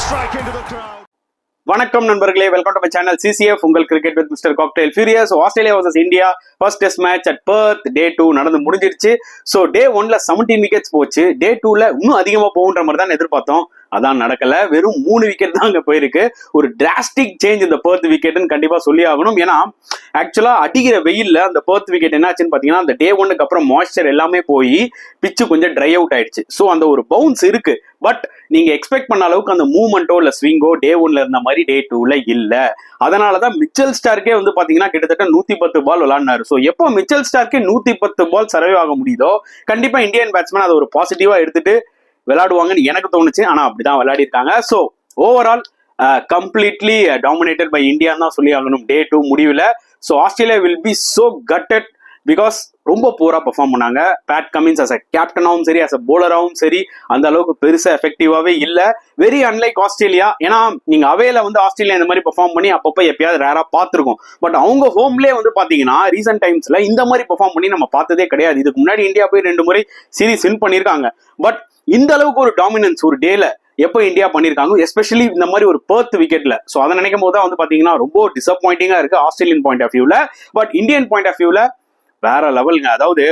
strike into the crowd. வணக்கம் நண்பர்களே, welcome to my channel CCF உங்கள் cricket with mister cocktail furious. Australia vs India first test match at Perth day 2 நடந்து முடிஞ்சிருச்சு. So day 1ல 17 wickets போச்சு. டே 2ல இன்னும் அதிகமாக போகுன்ற மாதிரி தான் எதிர்பார்த்தோம். அதான் நடக்கல. வெறும் 3 விக்கெட் தான் அங்கே போயிருக்கு. ஒரு டிராஸ்டிக் சேஞ்ச் இந்த பெர்த் விக்கெட்னு கண்டிப்பாக சொல்லி ஆகணும். ஏன்னா ஆக்சுவலா அடிக்கிற வெயில்ல அந்த பெர்த் விக்கெட் என்னாச்சுன்னு பார்த்தீங்கன்னா, அந்த டே 1க்கு அப்புறம் மாய்ஸ்சர் எல்லாமே போய் பிச்சு கொஞ்சம் ட்ரை அவுட் ஆயிடுச்சு. ஸோ அந்த ஒரு பவுன்ஸ் இருக்கு. பட் நீங்க எக்ஸ்பெக்ட் பண்ண அளவுக்கு அந்த மூவ்மெண்ட்டோ இல்ல ஸ்விங்கோ டே 1ல இருந்த மாதிரி டே 2ல இல்ல. அதனாலதான் மிச்சல் ஸ்டார்க்கே வந்து பாத்தீங்கன்னா கிட்டத்தட்ட 110 பால் விளையாடினாரு. ஸோ எப்போ மிச்சல் ஸ்டார்க்கே 110 பால் சர்வே ஆக முடியுதோ கண்டிப்பா இந்தியன் பேட்ஸ்மேன் அதை ஒரு பாசிட்டிவா எடுத்துட்டு விளையாடுவாங்கன்னு எனக்கு தோணுச்சு. ஆனா அப்படிதான் விளையாடி இருக்காங்க. So overall completely dominated by இந்தியான்னு தான் சொல்லி ஆகணும் டே 2 முடிவில். So Australia will be so gutted because ரொம்ப பூரா பெர்ஃபார்ம் பண்ணாங்க. பேட் கமின்ஸ் அஸ் அ கேப்டனாகவும் சரி, அஸ் அ போலராகவும் சரி, அந்த அளவுக்கு பெருசா எஃபெக்டிவாவே இல்ல. Very unlike Australia. ஏன்னா நீங்க அவேல வந்து ஆஸ்திரேலியா இந்த மாதிரி பெர்ஃபார்ம் பண்ணி அப்பப்போ எப்பயாவது ரேரா பார்த்துருக்கோம். பட் அவங்க ஹோம்லேயே வந்து பாத்தீங்கன்னா ரீசென்ட் டைம்ஸ்ல இந்த மாதிரி பெர்ஃபார்ம் பண்ணி நம்ம பார்த்ததே கிடையாது. இதுக்கு முன்னாடி இந்தியா போய் 2 முறை சீரீஸ் வின் பண்ணியிருக்காங்க. பட் இந்த அளவுக்கு ஒரு டாமினன்ஸ் ஒரு டேல எப்போ இந்தியா பண்ணியிருக்காங்க, எஸ்பெஷலி இந்த மாதிரி ஒரு பெர்த் விக்கெட்ல. ஸோ அதை நினைக்கும் போது தான் வந்து பாத்தீங்கன்னா ரொம்ப டிசப்பாயிண்டிங்கா இருக்கு ஆஸ்திரேலியன் பாயிண்ட் ஆஃப் வியூல. பட் இந்தியன் பாயிண்ட் ஆஃப் வியூல வேற லெவலுங்க. அதாவது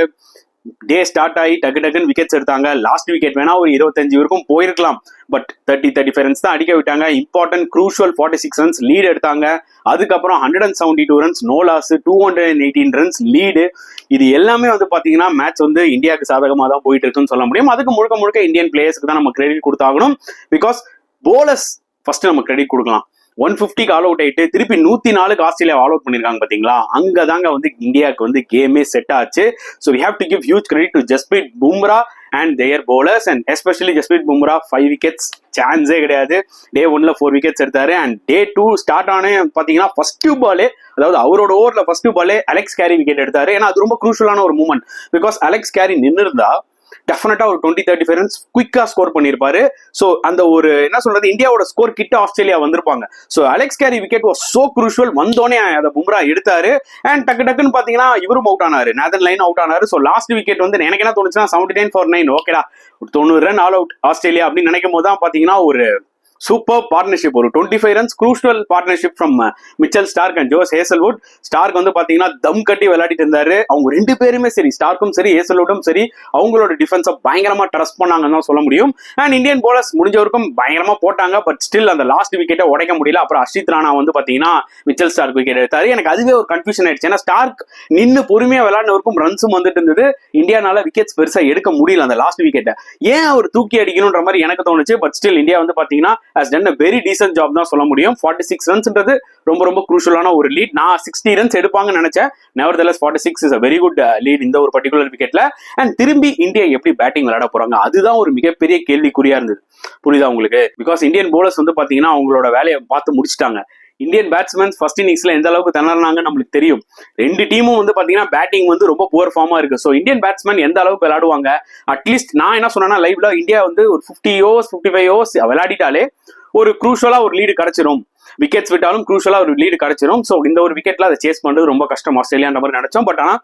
டே ஸ்டார்ட் ஆகி டக்குன்னு விக்கெட்ஸ் எடுத்தாங்க. லாஸ்ட் விக்கெட் வேணா ஒரு 25 வரைக்கும் போயிருக்கலாம். பட் 35 ரன்ஸ் தான் அடிக்க விட்டாங்க. இம்பார்ட்டன்ட் க்ரூஷுவல் 46 ரன்ஸ் லீடு எடுத்தாங்க. அதுக்கப்புறம் 172 runs no loss, 218 runs lead. இது எல்லாமே வந்து பாத்தீங்கன்னா மேட்ச் வந்து இந்தியாவுக்கு சாதகமாக தான் போயிட்டு இருக்குன்னு சொல்ல முடியும். அதுக்கு முழுக்க இந்தியன் பிளேயர்ஸ்க்கு தான் நம்ம கிரெடிட் கொடுத்தாகணும். பிகாஸ் போலர்ஸ் ஃபர்ஸ்ட் நம்ம கிரெடிட் கொடுக்கலாம். 150க்கு ஆல் அவுட் ஆயிட்டு திருப்பி 104க்கு ஆஸ்திரேலியா ஆல் அவுட் பண்ணிருக்காங்க பாத்தீங்களா. அங்கதாங்க வந்து இந்தியாவுக்கு வந்து கேமே செட் ஆச்சு. So we have to give huge credit to Jasprit Bumrah and their bowlers and especially Jasprit Bumrah 5 wickets சான்ஸே கிடையாது. டே 1ல 4 விக்கெட்ஸ் எடுத்தாரு. அண்ட் டே 2 ஸ்டார்ட் ஆனே பாத்தீங்கன்னா ஃபர்ஸ்ட் பாலே, அதாவது அவரோட ஓவர்ல ஃபர்ஸ்ட் பாலே அலெக்ஸ் கேரி விக்கெட் எடுத்தாரு. ஏன்னா அது ரொம்ப குரூஷியலான ஒரு மூமெண்ட். பிகாஸ் அலெக்ஸ் கேரி நின்று இருந்தா டெஃபினட்டா ஒரு 20-35 ரன்ஸ் குவிக்கா ஸ்கோர் பண்ணிருப்பாரு. ஸோ அந்த ஒரு என்ன சொல்றது, இந்தியாவோட ஸ்கோர் கிட்ட ஆஸ்திரேலியா வந்திருப்பாங்க. So Alex Carey wicket was so crucial. வந்தோடனே அதை பும்ரா எடுத்தாரு. அண்ட் டக்குன்னு பாத்தீங்கன்னா இவரும் அவுட் ஆனாரு, நேதன் லைன் அவுட் ஆனாரு. ஸோ லாஸ்ட் விக்கெட் வந்து எனக்கு என்ன தோணுச்சுன்னா 79 for 9 ஓகேடா, 90 ரன் ஆல் அவுட் ஆஸ்திரேலியா அப்படின்னு நினைக்கும் போது தான் பாத்தீங்கன்னா ஒரு சூப்பர் பார்ட்னர்ஷிப், ஒரு 25 ரன்ஸ் crucial partnership from Mitchell Starc and Josh Hazlewood. Starc வந்து பாத்தீங்கன்னா தம் கட்டி விளையாடிட்டு இருந்தாரு. அவங்க 2 பேருமே சரி, ஸ்டார்க்கும் சரி ஹேசல்வுட்டும் சரி, அவங்களோட டிஃபென்ஸை பயங்கரமா ட்ரஸ்ட் பண்ணாங்கன்னு தான் சொல்ல முடியும். அண்ட் இந்தியன் போலர்ஸ் முடிஞ்சவருக்கும் பயங்கரமா போட்டாங்க. பட் ஸ்டில் அந்த லாஸ்ட் விக்கெட்டை உடைக்க முடியல. அப்புறம் அர்ஷித் ராணா வந்து பாத்தீங்கன்னா மிச்சல் ஸ்டார்க் விக்கெட் எடுத்தாரு. எனக்கு அதுவே ஒரு கன்ஃபியூஷன் ஆயிடுச்சு. ஏன்னா ஸ்டார்க் நின்று பொறுமையா விளையாடினவருக்கும் ரன்ஸும் வந்துட்டு இருந்தது. இந்தியானால விக்கெட்ஸ் பெருசா எடுக்க முடியல அந்த லாஸ்ட் விக்கெட்டை. ஏன் அவர் தூக்கி அடிக்கணும்ன்ற மாதிரி எனக்கு தோணுச்சு. பட் ஸ்டில் இந்தியா வந்து பாத்தீங்கன்னா has done a very decent job தான் சொல்ல முடியும். 46 ரன்ஸ்ன்றது ரொம்ப குரூஷியலான ஒரு லீட். நான் 60 ரன்ஸ் எடுப்பாங்கன்னு நினைச்சேன். nevertheless 46 is a very good lead இந்த ஒரு பர்டிகுலர் விக்கெட்ல. அண்ட் திரும்பி இந்தியா எப்படி பேட்டிங் விளையாட போறாங்க அதுதான் ஒரு மிகப்பெரிய கேள்விக்குறியா இருந்தது. புரியுதா உங்களுக்கு? பிகாஸ் இந்தியன் போலர்ஸ் வந்து பாத்தீங்கன்னா அவங்களோட வேலையை பார்த்து முடிச்சிட்டாங்க. இந்தியன் பேட்ஸ்மேன் ஃபர்ஸ்ட் இன்னிங்ஸ்ல எந்த அளவுக்கு திணறாங்கன்னு நம்மளுக்கு தெரியும். 2 டீமும் வந்து பாத்தீங்கன்னா பேட்டிங் வந்து ரொம்ப புவர் ஃபார்மா இருக்கு. ஸோ இந்தியன் பேட்ஸ்மேன் எந்த அளவுக்கு விளையாடுவாங்க, அட்லீஸ்ட் நான் என்ன சொன்னேன்னா லைவ்ல இந்தியா வந்து ஒரு 50 ஓவர்ஸ் 55 ஓவர்ஸ் விளையாடிட்டாலே ஒரு குரூஷியலா ஒரு லீடு கிடைச்சிரும். விக்கெட்ஸ் விட்டாலும் குரூஷியலா ஒரு லீடு கிடைச்சிரும். ஸோ இந்த ஒரு விக்கெட்ல அதை சேஸ் பண்றது ரொம்ப கஷ்டம் ஆஸ்திரேலியான்ற மாதிரி நினைச்சோம். பட் ஆனா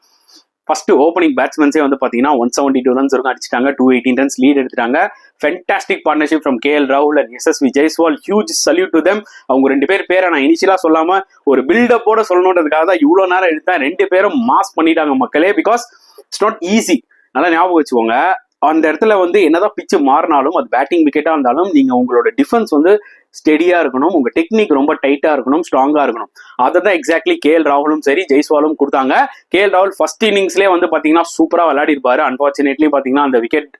ஃபர்ஸ்ட் ஓப்பனிங் பேட்ஸ்மேன்ஸே வந்து பாத்தீங்கன்னா 172 ரன்ஸ் இருக்கும் அடிச்சிட்டாங்க. 218 ரன்ஸ் லீட் எடுத்துட்டாங்க. ஃபென்டாஸ்டிக் பார்ட்னர்ஷிப் ஃப்ரம் KL ராகுல் and SSV Jaiswal. Huge salute to them. அவங்க 2 பேரை நான் இனிஷியலா சொல்லாம ஒரு பில்டப்போட சொல்லணுன்றதுக்காக தான் இவ்வளவு நேரம் எடுத்தேன். 2 பேரும் மாஸ் பண்ணிட்டாங்க மக்களே. Because it's not easy. நல்லா ஞாபகம் வச்சுக்கோங்க. அந்த இடத்துல வந்து என்னதான் பிச்சு மாறினாலும், அது பேட்டிங் விக்கெட்டா இருந்தாலும், நீங்க உங்களோட டிஃபென்ஸ் வந்து ஸ்டெடியா இருக்கணும். உங்க டெக்னிக் ரொம்ப டைட்டா இருக்கணும், ஸ்ட்ராங்கா இருக்கணும். அதை தான் எக்ஸாக்ட்லி KL ராகுலும் சரி ஜெய்ஸ்வாலும் கொடுத்தாங்க. KL ராகுல் ஃபர்ஸ்ட் இன்னிங்ஸ்லேயே வந்து பாத்தீங்கன்னா சூப்பரா விளையாடி இருப்பாரு. அன்பார்ச்சுனேட்லி பாத்தீங்கன்னா அந்த விக்கெட்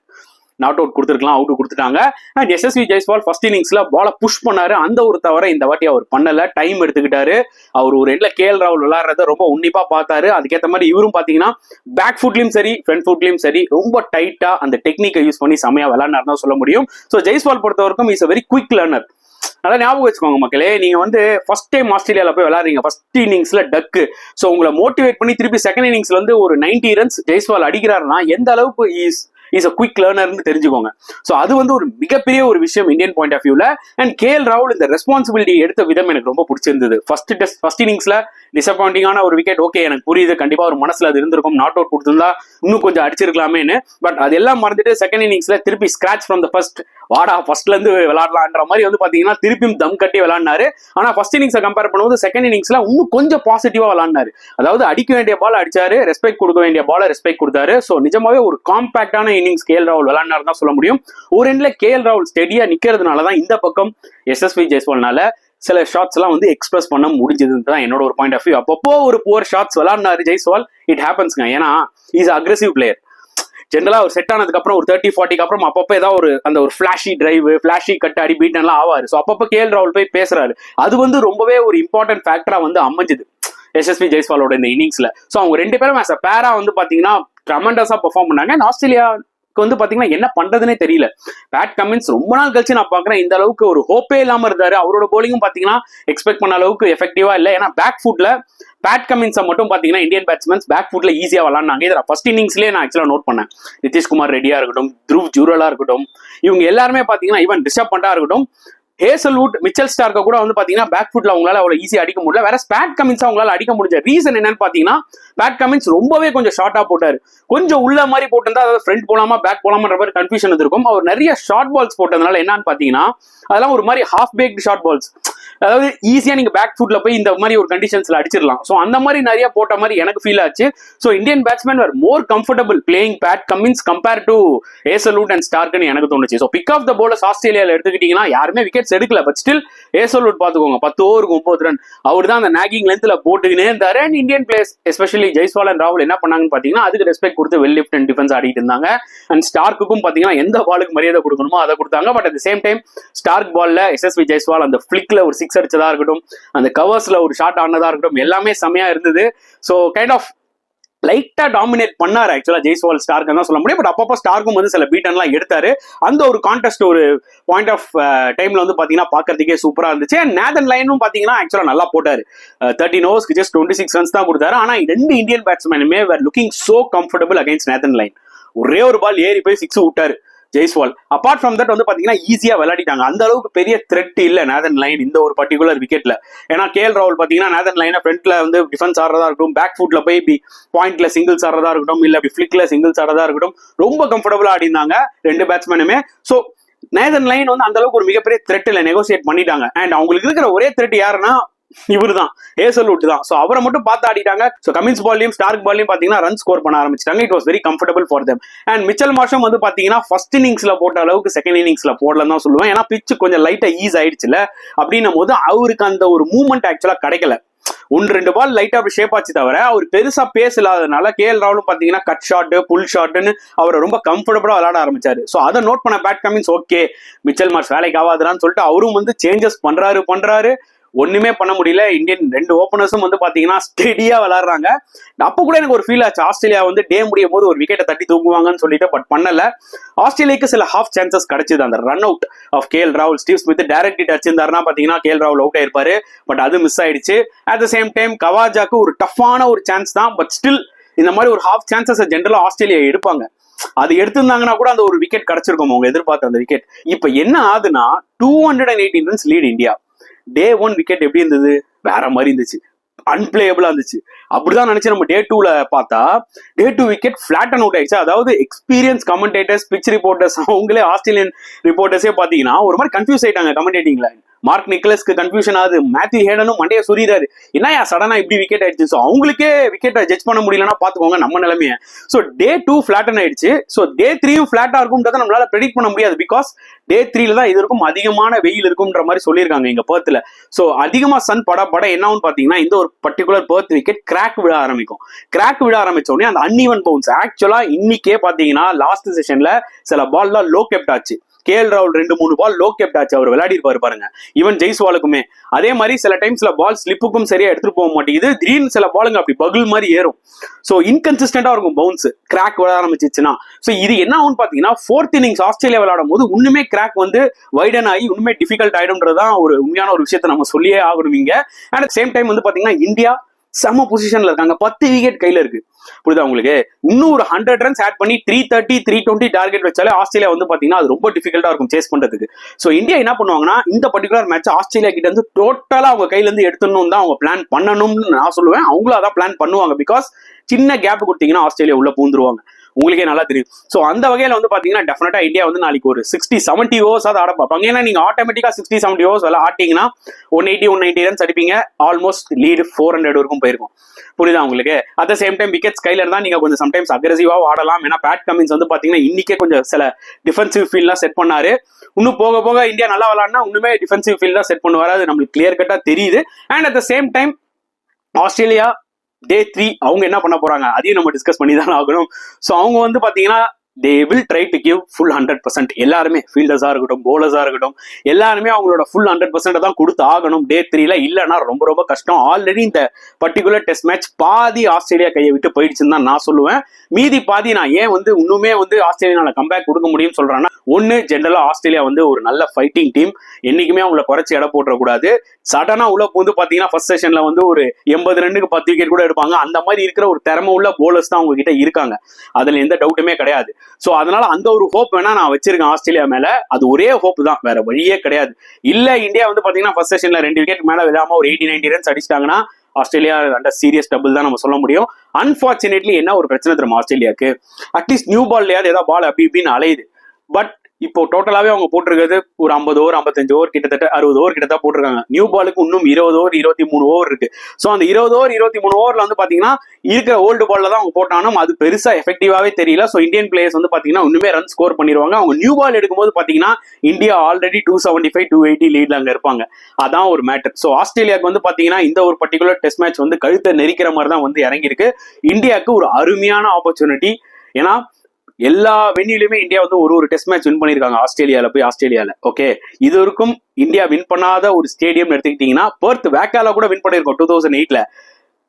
நாட் அவுட் கொடுத்துருக்கலாம், அவுட் கொடுத்துட்டாங்க. அண்ட் SSV ஜெய்ஸ்வால் ஃபர்ஸ்ட் இன்னிங்ஸ்ல பால புஷ் பண்ணாரு. அந்த ஒரு தவிர இந்த வாட்டி அவர் பண்ணல, டைம் எடுத்துக்கிட்டாரு. அவர் ஒரு எண்ட்ல KL ராகுல் விளையாடுறத ரொம்ப உன்னிப்பா பார்த்தாரு. அதுக்கேற்ற மாதிரி இவரும் பாத்தீங்கன்னா பேக் ஃபுட்லயும் சரி ஃப்ரண்ட் ஃபுட்லயும் சரி ரொம்ப டைட்டா அந்த டெக்னிக்கை யூஸ் பண்ணி செமையா விளையாடுனார் தான் சொல்ல முடியும். ஸோ ஜெய்ஸ்வால் பொறுத்தவரைக்கும் is a very quick learner. நல்லா ஞாபகம் வச்சுக்கோங்க மக்களே. நீங்க வந்து ஃபர்ஸ்ட் டைம் ஆஸ்திரேலியால போய் விளையாடுறீங்க, ஃபர்ஸ்ட் இன்னிங்ஸ்ல டக்கு. ஸோ உங்களை மோட்டிவேட் பண்ணி திருப்பி செகண்ட் இன்னிங்ஸ்ல வந்து ஒரு 90 ரன்ஸ் ஜெய்ஸ்வால் அடிக்கிறாருன்னா எந்த அளவுக்கு இஸ் அ குவிக் லேர்னர்னு தெரிஞ்சுக்கோங்க. ஸோ அது வந்து ஒரு மிகப்பெரிய ஒரு விஷயம் இந்தியன் பாயிண்ட் ஆஃப் வியூல. அண்ட் KL ராகுல் இந்த ரெஸ்பான்சிபிலிட்டி எடுத்த விதம் எனக்கு ரொம்ப பிடிச்சிருந்தது. ஃபர்ஸ்ட் இன்னிங்ஸ்ல டிசப்பாயிண்டிங்கான ஒரு விக்கெட். ஓகே, எனக்கு புரியுது, கண்டிப்பா ஒரு மனசுல அது இருந்திருக்கும், நாட் அவுட் கொடுத்திருந்தா இன்னும் கொஞ்சம் அடிச்சிருக்கலாமேன்னு. பட் அதெல்லாம் மறந்துட்டு செகண்ட் இன்னிங்ஸ்ல திருப்பி ஸ்கிராச் ஃப்ரம் த ஃபர்ஸ்ட், வாடா ஃபர்ஸ்ட்ல இருந்து விளையாடலான்ற மாதிரி வந்து பாத்தீங்கன்னா திருப்பியும் தம் கட்டி விளையாடினாரு. ஆனா ஃபர்ஸ்ட் இன்னிங்ஸை கம்பேர் பண்ணும்போது செகண்ட் இன்னிங்ஸ்ல இன்னும் கொஞ்சம் பாசிட்டிவா விளையாடினாரு. அதாவது அடிக்க வேண்டிய பால் அடிச்சாரு, ரெஸ்பெக்ட் கொடுக்க வேண்டிய பால ரெஸ்பெக்ட் கொடுத்தாரு. சோ நிஜமாவே ஒரு காம்பாக்டான இன்னிங்ஸ் கேஎல் ராகுல் விளையாடினாரு தான் சொல்ல முடியும். ஒரு எண்ட்ல கேஎல் ராகுல் ஸ்டெடியா நிக்கிறதுனாலதான் இந்த பக்கம் எஸ்எஸ்வி ஜெய்ஸ்வால்னால சில ஷாட்ஸ் எல்லாம் வந்து எக்ஸ்பிரஸ் பண்ண முடிஞ்சதுன்னு தான் என்னோட ஒரு பாயிண்ட் ஆஃப் வியூ. அப்பப்போ ஒரு புவர் ஷாட்ஸ் விளையாடினாரு ஜெய்ஸ்வால், இட் ஹேப்பன்ஸ்ங்க. ஏன்னா இஸ் அக்ரெசிவ் பிளேயர். ஜென்ரலா ஒரு செட் ஆனதுக்கு அப்புறம் ஒரு 30-40 அப்புறம் அப்பப்போ ஏதாவது ஒரு அந்த ஒரு ஃபிளாஷி டிரைவ், ஃபிளாஷி கட் அடி பீட் எல்லாம் ஆவாரு. ஸோ அப்பப்போ கேஎல் ராகுல் போய் பேசுறாரு. அது வந்து ரொம்பவே ஒரு இம்பார்ட்டன்ட் ஃபேக்டரா வந்து அமைஞ்சது எஸ்எஸ்வி ஜெய்ஸ்வாலோட இந்த இன்னிங்ஸ்ல. ஸோ அவங்க ரெண்டு பேரும் ஆஸ் அ பேரா வந்து பாத்தீங்கன்னா ட்ரெமெண்டஸா பெர்ஃபார்ம் பண்ணாங்க. ஆஸ்திரேலியா வந்து பாத்தீங்கன்னா என்ன பண்றதுன்னே தெரியல. பேட் கமின்ஸ் ரொம்ப நாள் கழிச்சு நான் பாக்குறேன் இந்த அளவுக்கு ஒரு ஹோப்பே இல்லாம இருந்தாரு. அவரோட போலிங்கும் பாத்தீங்கன்னா எக்ஸ்பெக்ட் பண்ண அளவுக்கு எஃபெக்டிவா இல்ல. ஏன்னா பேக் ஃபுட்ல பேட் கமின்ஸை மட்டும் பாத்தீங்கன்னா இந்தியன் பேட்ஸ்மேன்ஸ் பேக் ஃபுட்ல ஈஸியா விளாண்டாங்க. இதில் ஃபர்ஸ்ட் இன்னிங்ஸ்லேயே நான் ஆக்சுவலா நோட் பண்ணேன். நிதிஷ்குமார் ரெட்டியா இருக்கட்டும், த்ருவ் ஜூரலா இருக்கட்டும், இவங்க எல்லாருமே பாத்தீங்கன்னா ஈவன் ரிஷப் பண்டா இருக்கட்டும், ஹேசல்வுட், மிச்சல் ஸ்டார்க்க கூட வந்து பாத்தீங்கன்னா பேக் ஃபுட்ல அவங்களால அவ்வளவு ஈஸியா அடிக்க முடியல. வேற பேட் கமின்ஸ் அவங்களால அடிக்க முடிஞ்ச ரீசன் என்னன்னு பாத்தீங்கன்னா பேட் கமின்ஸ் ரொம்பவே கொஞ்சம் ஷார்ட்டா போட்டாரு. கொஞ்சம் உள்ள மாதிரி போட்டிருந்தா அதாவது ஃப்ரண்ட் போலாமா பேக் போலாமான்ற மாதிரி கன்ஃபியூஷன் இருக்கும். அவர் நிறைய ஷார்ட் பால்ஸ் போட்டதுனால என்னன்னு பாத்தீங்கன்னா அதெல்லாம் ஒரு மாதிரி ஹாஃப் பேக்டு ஷார்ட் பால்ஸ். அதாவது ஈஸியா நீங்க பேக் ஃபுட்ல போய் இந்த மாதிரி ஒரு கண்டிஷன்ஸ்ல அடிச்சிடலாம். ஸோ அந்த மாதிரி நிறைய போட்ட மாதிரி எனக்கு ஃபீல் ஆச்சு. So Indian batsman are more comfortable playing Pat Cummins compare to Hazlewood and ஸ்டார்க்னு எனக்கு தோணுச்சு. So pick of the bowlers ஆஸ்திரேலியாவில் எடுத்துக்கிட்டீங்கன்னா யாருமே விக்கெட்ஸ் எடுக்கல. பட் ஸ்டில் ஹேசல்வுட் பாத்துக்கோங்க 10 ஓவருக்கு 9 ரன் அவர் தான் அந்த நாகிங் லென்த்ல போட்டுக்கினே இருந்தாரு. And Indian players especially Jaiswal and ராகுல் என்ன பண்ணாங்கன்னு பாத்தீங்கன்னா அதுக்கு ரெஸ்பெக்ட் கொடுத்து வெல் லிஃப்ட் அண்ட் டிஃபென்ஸ் ஆடிட்டு இருந்தாங்க. அண்ட் ஸ்டார்க்குக்கும் பாத்தீங்கன்னா எந்த பாலுக்கு மரியாதை கொடுக்கணுமோ அதை கொடுத்தாங்க. But at the same time Starc பால்ல எஸ்எஸ்வி ஜெய்ஸ்வால் அந்த ஃபிளிக்ல ஒரு 6 அடிச்சதா இருக்கட்டும், அந்த கவர்ஸ்ல ஒரு ஷாட் ஆனதா இருக்கட்டும், எல்லாமே செமையா இருந்தது. ஸோ கைண்ட் ஆஃப் லைட்டா டாமினேட் பண்ணாரு ஆக்சுவலா ஜெய்ஸ்வால் ஸ்டார்க் தான் சொல்ல முடியும். பட் அப்பப்போ ஸ்டார்க்கும் வந்து சில பீட்டன்லாம் எடுத்தாரு. அந்த ஒரு கான்டெஸ்ட் ஒரு பாயிண்ட் ஆஃப் டைம்ல வந்து பாத்தீங்கன்னா பாக்குறதுக்கே சூப்பரா இருந்துச்சு. அண்ட் நேதன் லைனும் பாத்தீங்கன்னா ஆக்சுவலா நல்லா போட்டாரு. 13 ஓவர்ஸ்க்கு ஜஸ்ட் 26 ரன்ஸ் தான் கொடுத்தாரு. ஆனா ரெண்டு இந்தியன் பேட்ஸ்மேனுமே were looking so comfortable against Nathan Lyon. ஒரே ஒரு பால் ஏறி போய் 6 விட்டாரு ஜெய்ஸ்வால். அப்பார்ட் ஃப்ரம் தட் வந்து பாத்தீங்கன்னா ஈஸியா விளையாடிட்டாங்க. அந்த அளவுக்கு பெரிய த்ரெட் இல்ல நேதன் லைன் இந்த ஒரு பர்டிகுலர் விக்கெட்ல. ஏன்னா கேஎல் ராகுல் பாத்தீங்கன்னா நேதன் லைனை ஃப்ரண்ட்ல வந்து டிஃபென்ஸ் ஆடுறதா இருக்கட்டும், பேக் ஃபுட்ல போய் இப்படி பாயிண்ட்ல சிங்கிள்ஸ் ஆடுறதா இருக்கட்டும், இல்ல இப்படி ஃபிளிக்ல சிங்கிள்ஸ் ஆடுறதா இருக்கட்டும், ரொம்ப கம்ஃபர்டபுளா ஆடினாங்க ரெண்டு பேட்ஸ்மேனுமே. ஸோ நேதன் லைன் வந்து அந்த அளவுக்கு ஒரு மிகப்பெரிய த்ரெட் இல்ல, நெகோசியேட் பண்ணிட்டாங்க. அண்ட் அவங்களுக்கு இருக்கிற ஒரே த்ரெட் யாருன்னா இவரு தான், ஹேசல்வுட் தான். சோ அவரை மட்டும் பார்த்து ஆடிட்டாங்க. சோ கமின்ஸ் பால்லையும் ஸ்டார்க் பால்லையும் பாத்தீங்கன்னா ரன் ஸ்கோர் பண்ண ஆரம்பிச்சிட்டாங்க. It was very comfortable for them. And Mitchell மார்ஷும் வந்து பாத்தீங்கன்னா ஃபர்ஸ்ட் இன்னிங்ஸ்ல போட்ட அளவுக்கு செகண்ட் இன்னிங்ஸ்ல போடலன்னு தான் சொல்லுவேன். ஏன்னா பிச் கொஞ்சம் லைட்டா ஈஸ் ஆயிடுச்சுல. அப்படின்னும் போது அவருக்கு அந்த ஒரு மூவ்மெண்ட் ஆக்சுவலா கிடைக்கல. 1-2 பால் லைட்டா அப்படி ஷேப் ஆச்சு தவிர அவர் பெருசா பேஸ் இல்லாதனால கேஎல் ராகுலும் பாத்தீங்கன்னா கட் ஷாட், புல் ஷாட்னு அவரை ரொம்ப கம்ஃபர்டபுளா விளையாட ஆரம்பிச்சாரு. சோ அதை நோட் பண்ண Pat Cummins okay Mitchell Marsh வேலைக்கு ஆகாதுன்னு சொல்லிட்டு அவரும் வந்து சேஞ்சஸ் பண்றாரு. ஒண்ணுமே பண்ண முடியல. இந்தியன் 2 ஓபனர்ஸும் வந்து பாத்தீங்கன்னா ஸ்டெடியா விளையாடுறாங்க. அப்ப கூட எனக்கு ஒரு ஃபீல் ஆச்சு ஆஸ்திரேலியா வந்து டே முடியும் போது ஒரு விக்கெட்டை தட்டி தூக்குவாங்கன்னு சொல்லிட்டு. பட் பண்ணல. ஆஸ்திரேலியாக்கு சில ஹாஃப் சான்சஸ் கிடைச்சது. அந்த ரன் அவுட் ஆஃப் கேஎல் ராகுல், ஸ்டீவ் ஸ்மித் டைரக்ட் ஹிட் அடிச்சிருந்தாருன்னா பாத்தீங்கன்னா கேஎல் ராகுல் அவுட் ஆயிருப்பாரு. பட் அது மிஸ் ஆயிடுச்சு. அட் த சேம் டைம் கவாஜாக்கு ஒரு டஃப்பான ஒரு சான்ஸ் தான். பட் ஸ்டில் இந்த மாதிரி ஒரு ஹாஃப் சான்சஸ் ஜென்ரலா ஆஸ்திரேலியா எடுப்பாங்க. அது எடுத்திருந்தாங்கன்னா கூட அந்த ஒரு விக்கெட் கிடைச்சிருக்கும் அவங்க எதிர்பார்த்த அந்த விக்கெட். இப்ப என்ன ஆகுதுன்னா 218 ரன்ஸ் லீட் இந்தியா. டே 1 விக்கெட் எப்படி இருந்தது? வேற மாதிரி இருந்துச்சு, அன்பிளேயபிளா இருந்துச்சு. அப்படிதான் நினைச்சு நம்ம டே 2ல பார்த்தா டே 2 விக்கெட் ஃபிளாட் அண்ட் அவுட் ஆயிடுச்சு. அதாவது எக்ஸ்பீரியன்ஸ் கமெண்டேட்டர்ஸ், பிச் ரிப்போர்ட்டர்ஸ், அவங்களே ஆஸ்திரேலியன் ரிப்போர்ட்டர்ஸே பாத்தீங்கன்னா ஒரு மாதிரி கன்ஃபியூஸ் ஆயிட்டாங்க கமெண்டேட்டிங்ல. மார்க் நிக்கலஸ்க்கு கன்ஃபியூஷன் ஆகுது, மேத்யூ ஹேடனும் மண்டைய சுரிறாரு, என்னயா சடனா இப்படி விக்கெட் ஆயிடுச்சு. ஸோ அவங்களுக்கே விக்கெட்டை ஜட்ஜ் பண்ண முடியலன்னா பாத்துக்கோங்க நம்ம நிலைமையை. ஸோ டே 2 ஃபிளாட்டன் ஆயிடுச்சு. ஸோ டே 3யும் ஃபிளாட்டா இருக்கும்ன்றதை நம்மளால ப்ரெடிக்ட் பண்ண முடியாது. பிகாஸ் டே 3ல தான் இது இருக்கும், அதிகமான வெயில் இருக்கும்ன்ற மாதிரி சொல்லியிருக்காங்க இங்க பெர்த்ல. ஸோ அதிகமா சன் பட என்ன ஆகும் பாத்தீங்கன்னா இந்த ஒரு பர்டிகுலர் பெர்த் விக்கெட் கிராக் விட ஆரம்பிக்கும். கிராக் விட ஆரம்பிச்ச உடனே அந்த அன்இவன் பவுன்ஸ் ஆக்சுவலா இன்னைக்கே பாத்தீங்கன்னா லாஸ்ட் செஷன்ல சில பால்லாம் லோ கெப்ட் ஆச்சு. கேஎல் ராகுல் 2-3 பால் லோ கெப்ட் ஆச்சு. அவர் விளையாடி இருப்பாரு பாருங்க. ஈவன் ஜெய்ஸ்வாலுக்குமே அதே மாதிரி சில டைம்ஸ்ல பால் ஸ்லிப்புக்கும் சரியா எடுத்துட்டு போக மாட்டேங்குது. திடீர்னு சில பாலுங்க அப்படி பகுல் மாதிரி ஏறும். சோ இன்கன்சிஸ்டன்டா இருக்கும் பவுன்ஸ் கிராக் விட ஆரம்பிச்சிச்சுன்னா. சோ இது என்ன ஆகும் பாத்தீங்கன்னா 4th இன்னிங்ஸ் ஆஸ்திரேலியா விளையாடும் போது இன்னுமே கிராக் வந்து வைடன் ஆகி இன்னுமே டிஃபிகல்ட் ஆயிடும்ன்றதுதான் ஒரு உண்மையான ஒரு விஷயத்தை நம்ம சொல்லியே ஆகணும் இங்க. அட் சேம் டைம் வந்து பாத்தீங்கன்னா இந்தியா செம பொசிஷன்ல இருக்காங்க, 10 விக்கெட் கையில இருக்கு. புரியுதா உங்களுக்கு? இன்னும் ஒரு 100 ரன்ஸ் ஆட் பண்ணி 330 320 டார்கெட் வச்சாலே ஆஸ்திரேலியா வந்து பாத்தீங்கன்னா அது ரொம்ப டிஃபிகல்ட்டா இருக்கும் சேஸ் பண்றதுக்கு. சோ இந்தியா என்ன பண்ணுவாங்கன்னா இந்த பர்டிகுலர் மேட்ச் ஆஸ்திரேலியா கிட்ட இருந்து டோட்டலா அவங்க கையில இருந்து எடுத்துடணும் தான் அவங்க பிளான் பண்ணணும்னு நான் சொல்லுவேன். அவங்களும் அதான் பிளான் பண்ணுவாங்க. பிகாஸ் சின்ன கேப் கொடுத்தீங்கன்னா ஆஸ்திரேலியா உள்ள பூந்துருவாங்க, உங்களுக்கே நல்லா தெரியும். சோ அந்த வகையில வந்து பாத்தீங்கன்னா டெஃபினட்டா இந்தியா வந்து நாளைக்கு ஒரு 60-70 ஓவர்ஸ் ஆட பார்ப்பாங்க. ஏன்னா நீங்க ஆட்டோமேட்டிக்கா 60-70 ஓவர்ஸ் ஆட்டிங்கன்னா 180-190 ரன்ஸ் அடிப்பீங்க. ஆல்மோஸ்ட் லீடு 400 வரைக்கும் போயிருக்கும். புரியுதா உங்களுக்கு? At the same time wickets கையில இருந்தா நீங்க கொஞ்சம் சம்டைம்ஸ் அக்ரெசிவா ஆடலாம். ஏன்னா பேட் கமின்ஸ் வந்து பாத்தீங்கன்னா இன்னைக்கே கொஞ்சம் சில டிஃபென்சிவ் ஃபீல்ட்லாம் செட் பண்ணாரு. இன்னும் போக போக இந்தியா நல்லா விளாட்னா இன்னுமே டிஃபென்சிவ் ஃபீல்ட் தான் செட் பண்ணுவாரு, அது நம்மளுக்கு கிளியர் கட்டா தெரியுது. And at the same time Australia Day 3 அவங்க என்ன பண்ண போறாங்க அதையும் நம்ம டிஸ்கஸ் பண்ணி தான் ஆகணும். ஸோ அவங்க வந்து பாத்தீங்கன்னா they will try to give full 100%. எல்லாருமே ஃபீல்டர்ஸா இருக்கட்டும், போலர்ஸா இருக்கட்டும், எல்லாருமே அவங்களோட ஃபுல் 100% தான் கொடுத்து ஆகணும் Day 3ல. இல்லைன்னா ரொம்ப ரொம்ப கஷ்டம். ஆல்ரெடி இந்த பர்டிகுலர் டெஸ்ட் மேட்ச் பாதி ஆஸ்திரேலியா கையை விட்டு போயிடுச்சுன்னு தான் நான் சொல்லுவேன். மீதி பாதி நான் ஏன் வந்து இன்னுமே வந்து ஆஸ்திரேலியால கம்பேக் கொடுக்க முடியும்னு சொல்றேன்னா, ஒன்னு ஜென்ரலா ஆஸ்திரேலியா வந்து ஒரு நல்ல ஃபைட்டிங் டீம், என்னைக்குமே அவங்கள குறைச்சி எடை போட்டுறக்கூடாது. சடனா உள்ள வந்து பாத்தீங்கன்னா ஃபர்ஸ்ட் செஷன்ல வந்து ஒரு 80 ரன்னுக்கு 10 விக்கெட் கூட எடுப்பாங்க. அந்த மாதிரி இருக்கிற ஒரு திறமை உள்ள போலர்ஸ் தான் அவங்க கிட்ட இருக்காங்க, அதுல எந்த டவுட்டுமே கிடையாது. சோ அதனால அந்த ஒரு ஹோப் வேணா நான் வச்சிருக்கேன் ஆஸ்திரேலியா மேல. அது ஒரே ஹோப் தான், வேற வழியே கிடையாது. இல்ல இந்தியா வந்து பாத்தீங்கன்னா ஃபர்ஸ்ட் செஷன்ல 2 விக்கெட் மேல விழாம ஒரு 80-90 ரன்ஸ் அடிச்சிட்டாங்கன்னா ஆஸ்திரேலியா அண்டர் சீரியஸ் டபுள் தான் நம்ம சொல்ல முடியும். அன்பார்ச்சுனேட்லி என்ன ஒரு பிரச்சனை தெரியுமா ஆஸ்திரேலியாவுக்கு, அட்லீஸ்ட் நியூ பால்லையாவது ஏதாவது பால் அப்படி இப்படின்னு அலையுது. பட் இப்போ டோட்டலாவே அவங்க போட்டிருக்கிறது ஒரு 50 ஓவர் 55 ஓவர் கிட்டத்தட்ட 60 ஓவர் கிட்ட போட்டிருக்காங்க. நியூ பாலுக்கு இன்னும் 20 ஓவர் 23 ஓவர் இருக்கு. சோ அந்த 20 ஓவர் 23 ஓவர்ல வந்து பாத்தீங்கன்னா இருக்கிற ஓல்டு பால்ல தான் அவங்க போட்டாலும் அது பெருசா எஃபெக்டிவாவே தெரியல. சோ இந்தியன் பிளேயர்ஸ் வந்து பாத்தீங்கன்னா இன்னுமே ரன் ஸ்கோர் பண்ணிடுவாங்க. அவங்க நியூ பால் எடுக்கும்போது பாத்தீங்கன்னா இந்தியா ஆல்ரெடி 275-280 லீட்ல அங்க இருப்பாங்க. அதான் ஒரு மேட்டர். சோ ஆஸ்திரேலியாவுக்கு வந்து பாத்தீங்கன்னா இந்த ஒரு பர்டிகுலர் டெஸ்ட் மேட்ச் வந்து கழுத்தை நெரிக்கிற மாதிரி தான் வந்து இறங்கி இருக்கு. இந்தியாவுக்கு ஒரு அருமையான ஆப்பர்ச்சுனிட்டி. ஏன்னா எல்லா வென்யூலையுமே இந்தியா வந்து ஒரு டெஸ்ட் மேட்ச் வின் பண்ணிருக்காங்க ஆஸ்திரேலியால போய். ஆஸ்திரேலியால ஓகே, இது வரைக்கும் இந்தியா வின் பண்ணாத ஒரு ஸ்டேடியம் எடுத்துக்கிட்டீங்கன்னா பெர்த் வேக்கால கூட வின் பண்ணிருக்கோம் 2008ல.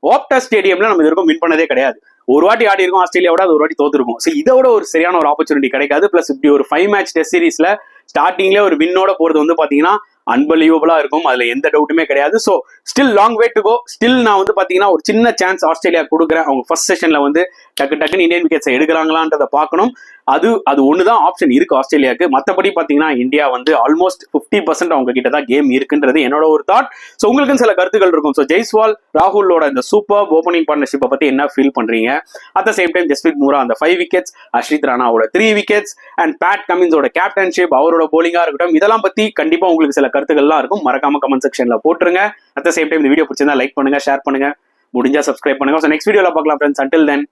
ஓப்டா ஸ்டேடியம்ல நம்ம இது வரைக்கும் வின் பண்ணதே கிடையாது. ஒரு வாட்டி ஆடி இருக்கும் ஆஸ்திரேலியாவோட, அது ஒரு வாட்டி தோத்துருக்கும். ஸோ இதோட ஒரு சரியான ஒரு ஆப்பர்ச்சுனிட்டி கிடைக்காது. பிளஸ் இப்படி ஒரு 5 மேட்ச் டெஸ்ட் சீரீஸ்ல ஸ்டார்டிங்ல ஒரு வின்னோட போறது வந்து பாத்தீங்கன்னா அன்பலிவபிளா இருக்கும், அதுல எந்த டவுட்டுமே கிடையாது. So still long way to go. Still நான் வந்து பாத்தீங்கன்னா ஒரு சின்ன சான்ஸ் ஆஸ்திரேலியா கொடுக்குறேன். அவங்க ஃபர்ஸ்ட் செஷன்ல வந்து டக்குன்னு இந்தியன் விக்கெட்ஸ் எடுக்கிறாங்களான்றதை பார்க்கணும். அது ஒண்ணுதான் ஆப்ஷன் இருக்கு ஆஸ்திரேலியாவுக்கு. மற்றபடி பாத்தீங்கன்னா இந்தியா வந்து ஆல்மோஸ்ட் 50% அவங்க கிட்ட தான் கேம் இருக்குன்றது என்னோட ஒரு தாட். ஸோ உங்களுக்கும் சில கருத்துக்கள் இருக்கும். ஸோ ஜெய்ஸ்வால் ராகுலோட இந்த சூப்பர் ஓப்பனிங் பார்ட்னர்ஷிப்பை பத்தி என்ன ஃபீல் பண்றீங்க? At the same time Jasprit Bumrah அந்த 5 விக்கெட்ஸ், ஹர்ஷித் ராணாவோட 3 விக்கெட்ஸ் அண்ட் பேட் கமின்ஸோட கேப்டன்ஷிப், அவரோட போலிங்கா இருக்கட்டும், இதெல்லாம் பத்தி கண்டிப்பா உங்களுக்கு சில கருத்துக்கள்லாம் இருக்கும். மறக்காம கமெண்ட் செக்ஷன்ல போட்டுருங்க. அட் த சேம் டைம் இந்த வீடியோ பிடிச்சிருந்தா லைக் பண்ணுங்க, ஷேர் பண்ணுங்க, முடிஞ்சா சப்ஸ்கிரைப் பண்ணுங்க. ஸோ நெக்ஸ்ட் வீடியோல பார்க்கலாம் ஃப்ரெண்ட்ஸ். அன்டில் தென்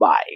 பாய்.